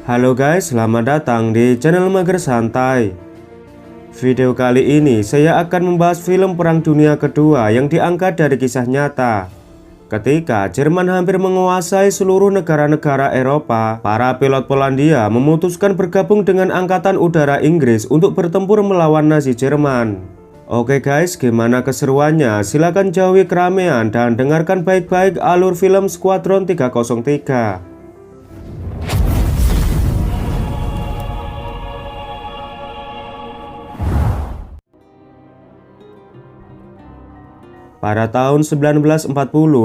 Halo guys, selamat datang di channel Mager Santai. Video kali ini saya akan membahas film Perang Dunia Kedua yang diangkat dari kisah nyata. Ketika Jerman hampir menguasai seluruh negara-negara Eropa, para pilot Polandia memutuskan bergabung dengan Angkatan Udara Inggris untuk bertempur melawan Nazi Jerman. Oke guys, gimana keseruannya? Silahkan jauhi keramaian dan dengarkan baik-baik alur film Skuadron 303. Pada tahun 1940,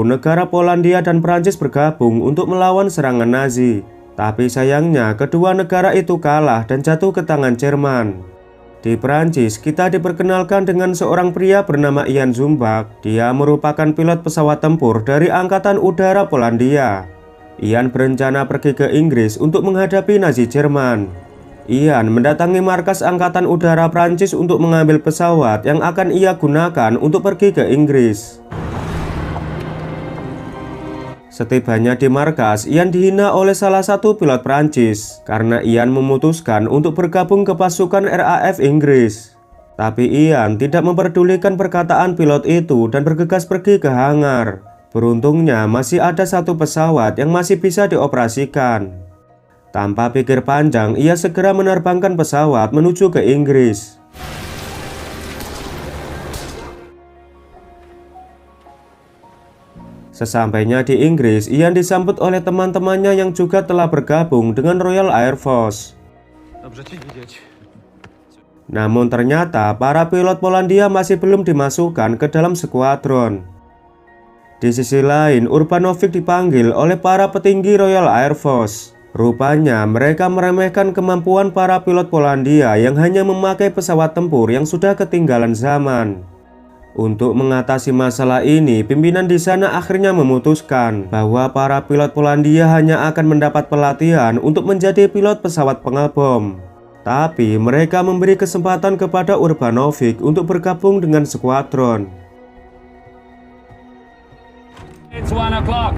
negara Polandia dan Prancis bergabung untuk melawan serangan Nazi. Tapi sayangnya kedua negara itu kalah dan jatuh ke tangan Jerman. Di Prancis, kita diperkenalkan dengan seorang pria bernama Ian Zumbach. Dia merupakan pilot pesawat tempur dari Angkatan Udara Polandia. Ian berencana pergi ke Inggris untuk menghadapi Nazi Jerman. Ian mendatangi markas Angkatan Udara Prancis untuk mengambil pesawat yang akan ia gunakan untuk pergi ke Inggris. Setibanya di markas, Ian dihina oleh salah satu pilot Prancis karena Ian memutuskan untuk bergabung ke pasukan RAF Inggris. Tapi Ian tidak memperdulikan perkataan pilot itu dan bergegas pergi ke hangar. Beruntungnya masih ada satu pesawat yang masih bisa dioperasikan. Tanpa pikir panjang, ia segera menerbangkan pesawat menuju ke Inggris. Sesampainya di Inggris, Ian disambut oleh teman-temannya yang juga telah bergabung dengan Royal Air Force. Namun ternyata para pilot Polandia masih belum dimasukkan ke dalam skuadron. Di sisi lain, Urbanovic dipanggil oleh para petinggi Royal Air Force. Rupanya mereka meremehkan kemampuan para pilot Polandia yang hanya memakai pesawat tempur yang sudah ketinggalan zaman. Untuk mengatasi masalah ini, pimpinan di sana akhirnya memutuskan bahwa para pilot Polandia hanya akan mendapat pelatihan untuk menjadi pilot pesawat pengebom. Tapi mereka memberi kesempatan kepada Urbanovic untuk bergabung dengan skuadron. It's 1 o'clock.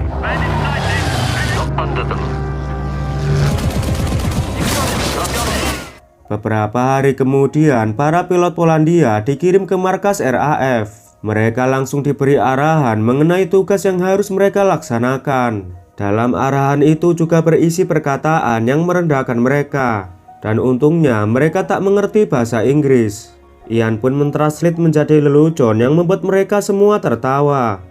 Beberapa hari kemudian, para pilot Polandia dikirim ke markas RAF. Mereka langsung diberi arahan mengenai tugas yang harus mereka laksanakan. Dalam arahan itu juga berisi perkataan yang merendahkan mereka. Dan untungnya mereka tak mengerti bahasa Inggris. Ian pun mentranslate menjadi lelucon yang membuat mereka semua tertawa.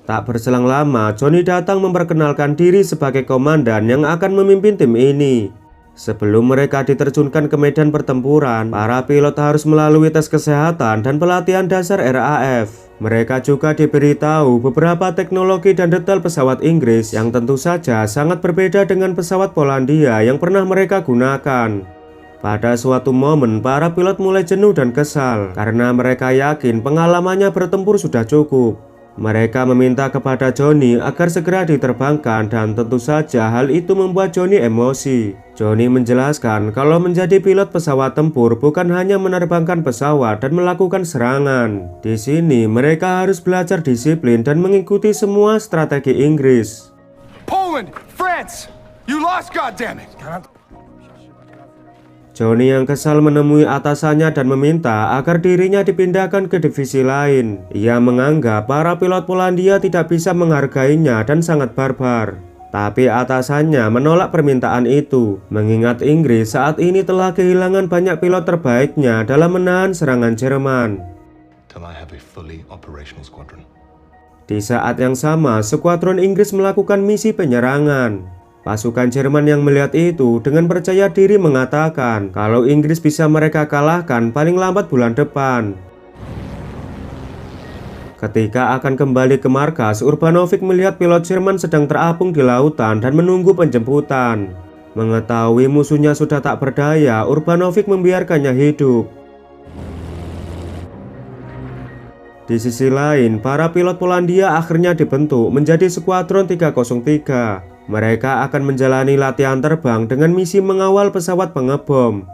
Tak berselang lama, Johnny datang memperkenalkan diri sebagai komandan yang akan memimpin tim ini. Sebelum mereka diterjunkan ke medan pertempuran, para pilot harus melalui tes kesehatan dan pelatihan dasar RAF. Mereka juga diberitahu beberapa teknologi dan detail pesawat Inggris yang tentu saja sangat berbeda dengan pesawat Polandia yang pernah mereka gunakan. Pada suatu momen, para pilot mulai jenuh dan kesal karena mereka yakin pengalamannya bertempur sudah cukup. Mereka meminta kepada Johnny agar segera diterbangkan dan tentu saja hal itu membuat Johnny emosi. Johnny menjelaskan kalau menjadi pilot pesawat tempur bukan hanya menerbangkan pesawat dan melakukan serangan. Di sini mereka harus belajar disiplin dan mengikuti semua strategi Inggris. Poland, France, you lost, goddammit! Johnny yang kesal menemui atasannya dan meminta agar dirinya dipindahkan ke divisi lain. Ia menganggap para pilot Polandia tidak bisa menghargainya dan sangat barbar. Tapi atasannya menolak permintaan itu, mengingat Inggris saat ini telah kehilangan banyak pilot terbaiknya dalam menahan serangan Jerman. Di saat yang sama, skuadron Inggris melakukan misi penyerangan. Pasukan Jerman yang melihat itu dengan percaya diri mengatakan kalau Inggris bisa mereka kalahkan paling lambat bulan depan. Ketika akan kembali ke markas, Urbanovic melihat pilot Jerman sedang terapung di lautan dan menunggu penjemputan. Mengetahui musuhnya sudah tak berdaya, Urbanovic membiarkannya hidup. Di sisi lain, para pilot Polandia akhirnya dibentuk menjadi Skuadron 303. Mereka akan menjalani latihan terbang dengan misi mengawal pesawat pengebom.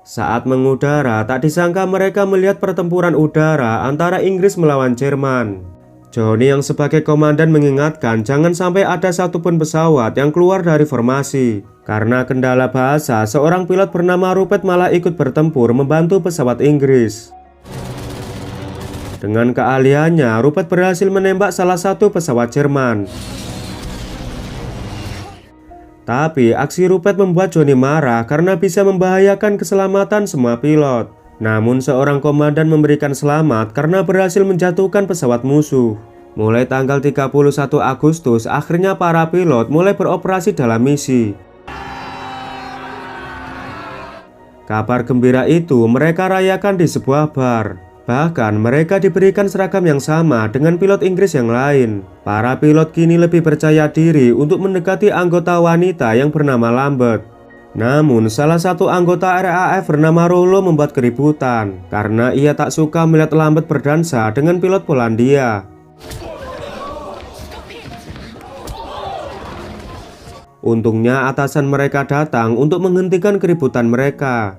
Saat mengudara, tak disangka mereka melihat pertempuran udara antara Inggris melawan Jerman. Johnny yang sebagai komandan mengingatkan jangan sampai ada satupun pesawat yang keluar dari formasi. Karena kendala bahasa, seorang pilot bernama Rupert malah ikut bertempur membantu pesawat Inggris. Dengan keahliannya, Rupert berhasil menembak salah satu pesawat Jerman. Tapi aksi Rupert membuat Johnny marah karena bisa membahayakan keselamatan semua pilot. Namun seorang komandan memberikan selamat karena berhasil menjatuhkan pesawat musuh. Mulai tanggal 31 Agustus, akhirnya para pilot mulai beroperasi dalam misi. Kabar gembira itu mereka rayakan di sebuah bar. Bahkan mereka diberikan seragam yang sama dengan pilot Inggris yang lain. Para pilot kini lebih percaya diri untuk mendekati anggota wanita yang bernama Lambert. Namun salah satu anggota RAF bernama Rollo membuat keributan karena ia tak suka melihat Lambert berdansa dengan pilot Polandia. Untungnya atasan mereka datang untuk menghentikan keributan mereka.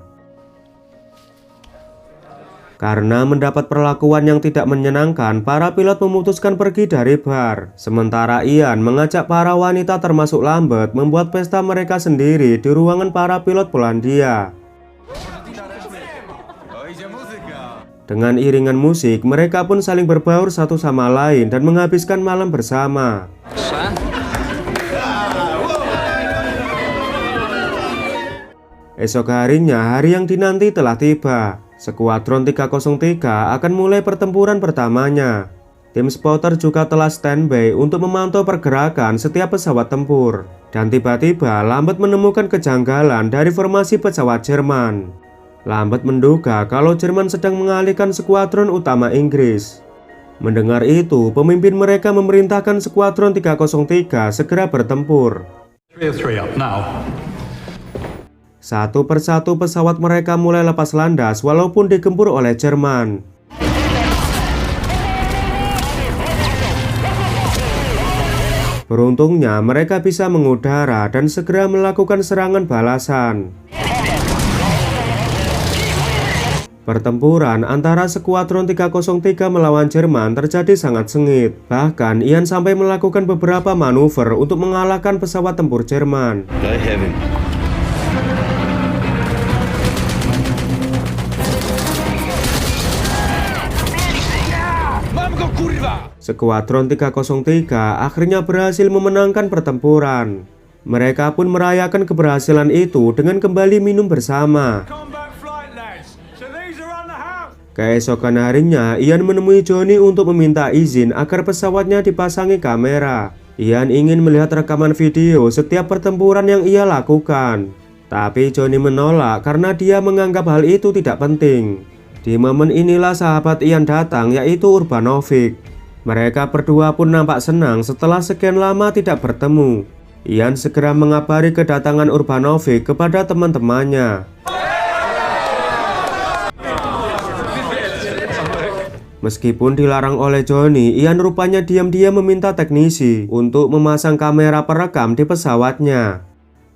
Karena mendapat perlakuan yang tidak menyenangkan, para pilot memutuskan pergi dari bar. Sementara Ian mengajak para wanita termasuk Lambert membuat pesta mereka sendiri di ruangan para pilot Polandia. Dengan iringan musik, mereka pun saling berbaur satu sama lain dan menghabiskan malam bersama. Esok harinya, hari yang dinanti telah tiba. Skuadron 303 akan mulai pertempuran pertamanya. Tim spotter juga telah standby untuk memantau pergerakan setiap pesawat tempur. Dan tiba-tiba Lambert menemukan kejanggalan dari formasi pesawat Jerman. Lambert menduga kalau Jerman sedang mengalihkan skuadron utama Inggris. Mendengar itu, pemimpin mereka memerintahkan skuadron 303 segera bertempur. 303 up now. Satu persatu pesawat mereka mulai lepas landas walaupun digempur oleh Jerman. Beruntungnya mereka bisa mengudara dan segera melakukan serangan balasan. Pertempuran antara skuadron 303 melawan Jerman terjadi sangat sengit. Bahkan Ian sampai melakukan beberapa manuver untuk mengalahkan pesawat tempur Jerman. Skuadron 303 akhirnya berhasil memenangkan pertempuran. Mereka pun merayakan keberhasilan itu dengan kembali minum bersama. Keesokan harinya, Ian menemui Johnny untuk meminta izin agar pesawatnya dipasangi kamera. Ian ingin melihat rekaman video setiap pertempuran yang ia lakukan. Tapi Johnny menolak karena dia menganggap hal itu tidak penting. Di momen inilah sahabat Ian datang, yaitu Urbanovic. Mereka berdua pun nampak senang setelah sekian lama tidak bertemu. Ian segera mengabari kedatangan Urbanovic kepada teman-temannya. Meskipun dilarang oleh Johnny, Ian rupanya diam-diam meminta teknisi untuk memasang kamera perekam di pesawatnya.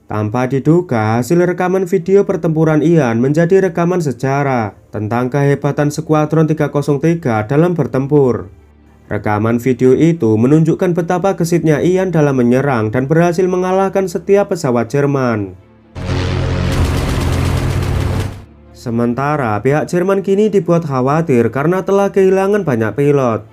Tanpa diduga, hasil rekaman video pertempuran Ian menjadi rekaman sejarah tentang kehebatan skuadron 303 dalam bertempur. Rekaman video itu menunjukkan betapa gesitnya Ian dalam menyerang dan berhasil mengalahkan setiap pesawat Jerman. Sementara pihak Jerman kini dibuat khawatir karena telah kehilangan banyak pilot.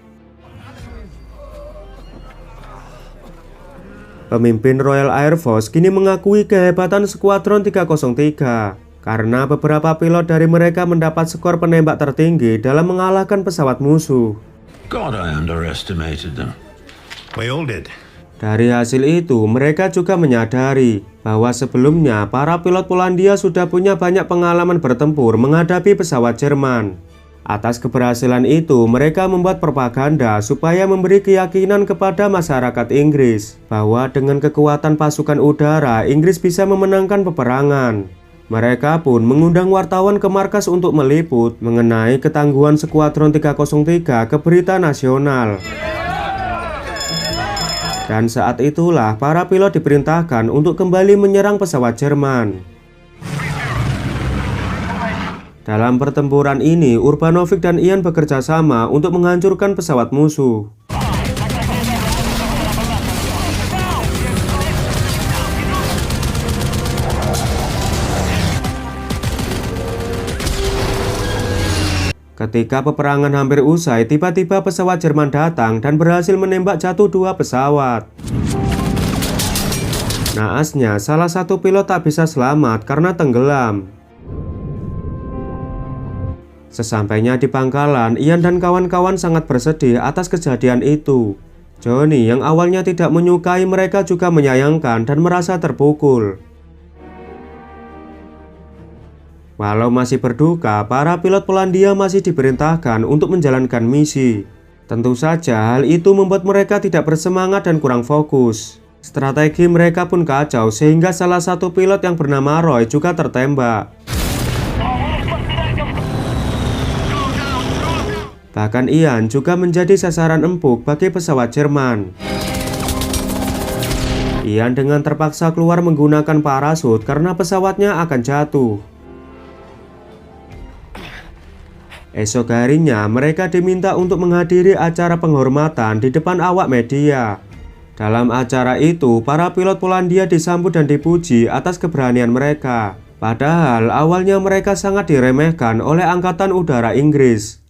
Pemimpin Royal Air Force kini mengakui kehebatan skuadron 303 karena beberapa pilot dari mereka mendapat skor penembak tertinggi dalam mengalahkan pesawat musuh. God, I underestimated them. We all did. Dari hasil itu, mereka juga menyadari bahwa sebelumnya para pilot Polandia sudah punya banyak pengalaman bertempur menghadapi pesawat Jerman. Atas keberhasilan itu, mereka membuat propaganda supaya memberi keyakinan kepada masyarakat Inggris bahwa dengan kekuatan pasukan udara, Inggris bisa memenangkan peperangan. Mereka pun mengundang wartawan ke markas untuk meliput mengenai ketangguhan skuadron 303 ke berita nasional. Dan saat itulah para pilot diperintahkan untuk kembali menyerang pesawat Jerman. Dalam pertempuran ini, Urbanovic dan Ian bekerja sama untuk menghancurkan pesawat musuh. Ketika peperangan hampir usai, tiba-tiba pesawat Jerman datang dan berhasil menembak jatuh 2 pesawat. Naasnya, salah satu pilot tak bisa selamat karena tenggelam. Sesampainya di pangkalan, Ian dan kawan-kawan sangat bersedih atas kejadian itu. Johnny yang awalnya tidak menyukai mereka juga menyayangkan dan merasa terpukul. Walau masih berduka, para pilot Polandia masih diperintahkan untuk menjalankan misi. Tentu saja hal itu membuat mereka tidak bersemangat dan kurang fokus. Strategi mereka pun kacau sehingga salah satu pilot yang bernama Roy juga tertembak. Bahkan Ian juga menjadi sasaran empuk bagi pesawat Jerman. Ian dengan terpaksa keluar menggunakan parasut karena pesawatnya akan jatuh. Esok harinya, mereka diminta untuk menghadiri acara penghormatan di depan awak media. Dalam acara itu, para pilot Polandia disambut dan dipuji atas keberanian mereka. Padahal awalnya mereka sangat diremehkan oleh Angkatan Udara Inggris.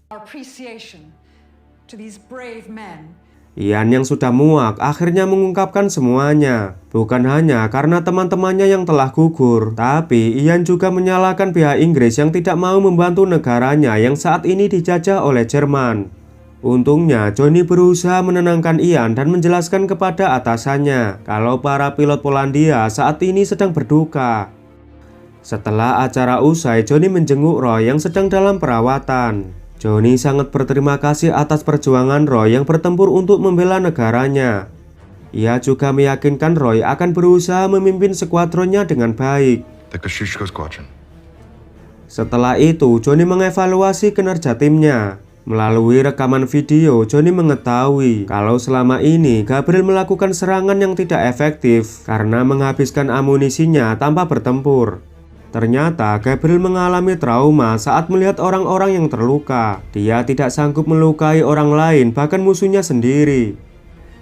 Ian yang sudah muak akhirnya mengungkapkan semuanya. Bukan hanya karena teman-temannya yang telah gugur, tapi Ian juga menyalahkan pihak Inggris yang tidak mau membantu negaranya yang saat ini dijajah oleh Jerman. Untungnya Johnny berusaha menenangkan Ian dan menjelaskan kepada atasannya kalau para pilot Polandia saat ini sedang berduka. Setelah acara usai, Johnny menjenguk Roy yang sedang dalam perawatan. Johnny sangat berterima kasih atas perjuangan Roy yang bertempur untuk membela negaranya. Ia juga meyakinkan Roy akan berusaha memimpin skuadronnya dengan baik. Setelah itu, Johnny mengevaluasi kinerja timnya. Melalui rekaman video, Johnny mengetahui kalau selama ini Gabriel melakukan serangan yang tidak efektif karena menghabiskan amunisinya tanpa bertempur. Ternyata Gabriel mengalami trauma saat melihat orang-orang yang terluka. Dia tidak sanggup melukai orang lain, bahkan musuhnya sendiri.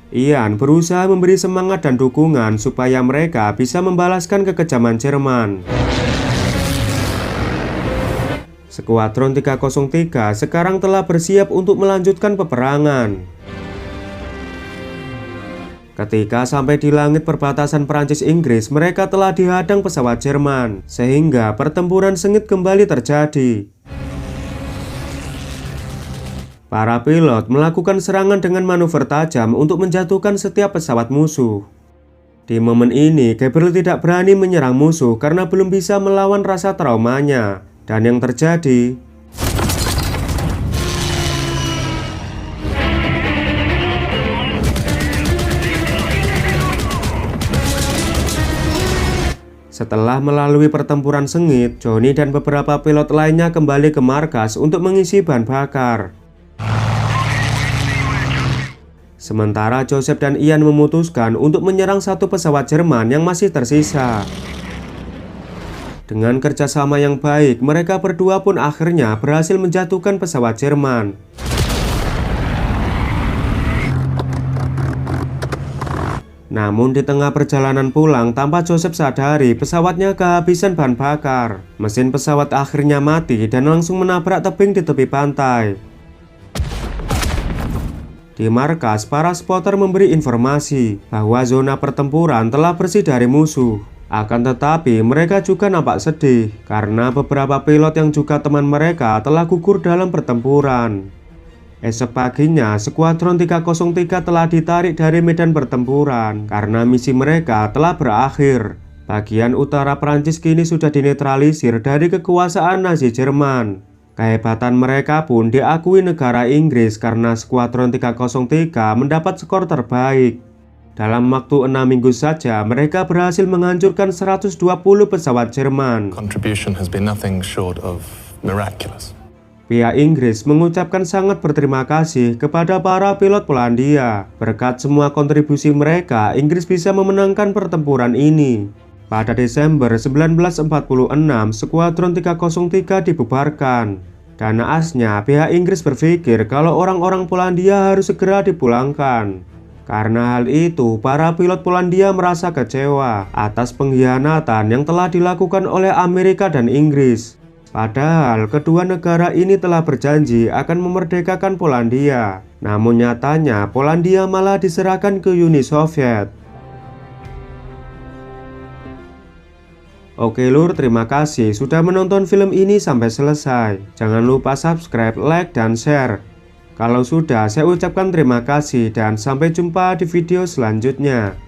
Ian berusaha memberi semangat dan dukungan supaya mereka bisa membalaskan kekejaman Jerman. Skuadron 303 sekarang telah bersiap untuk melanjutkan peperangan. Ketika sampai di langit perbatasan Prancis-Inggris, mereka telah dihadang pesawat Jerman, sehingga pertempuran sengit kembali terjadi. Para pilot melakukan serangan dengan manuver tajam untuk menjatuhkan setiap pesawat musuh. Di momen ini, Gabriel tidak berani menyerang musuh karena belum bisa melawan rasa traumanya. Dan yang terjadi, setelah melalui pertempuran sengit, Johnny dan beberapa pilot lainnya kembali ke markas untuk mengisi bahan bakar. Sementara Joseph dan Ian memutuskan untuk menyerang satu pesawat Jerman yang masih tersisa. Dengan kerjasama yang baik, mereka berdua pun akhirnya berhasil menjatuhkan pesawat Jerman. Namun di tengah perjalanan pulang, tanpa Joseph sadari pesawatnya kehabisan bahan bakar. Mesin pesawat akhirnya mati dan langsung menabrak tebing di tepi pantai. Di markas, para spotter memberi informasi bahwa zona pertempuran telah bersih dari musuh. Akan tetapi mereka juga nampak sedih karena beberapa pilot yang juga teman mereka telah gugur dalam pertempuran. Esok paginya, skuadron 303 telah ditarik dari medan pertempuran karena misi mereka telah berakhir. Bagian utara Prancis kini sudah dinetralisir dari kekuasaan Nazi Jerman. Kehebatan mereka pun diakui negara Inggris karena skuadron 303 mendapat skor terbaik. Dalam waktu 6 minggu saja, mereka berhasil menghancurkan 120 pesawat Jerman. Contribution has been nothing short of miraculous. Pihak Inggris mengucapkan sangat berterima kasih kepada para pilot Polandia. Berkat semua kontribusi mereka, Inggris bisa memenangkan pertempuran ini. Pada Desember 1946, Skuadron 303 dibubarkan. Dan naasnya pihak Inggris berpikir kalau orang-orang Polandia harus segera dipulangkan. Karena hal itu, para pilot Polandia merasa kecewa atas pengkhianatan yang telah dilakukan oleh Amerika dan Inggris. Padahal kedua negara ini telah berjanji akan memerdekakan Polandia. Namun nyatanya Polandia malah diserahkan ke Uni Soviet. Oke lur, terima kasih sudah menonton film ini sampai selesai. Jangan lupa subscribe, like, dan share. Kalau sudah, saya ucapkan terima kasih dan sampai jumpa di video selanjutnya.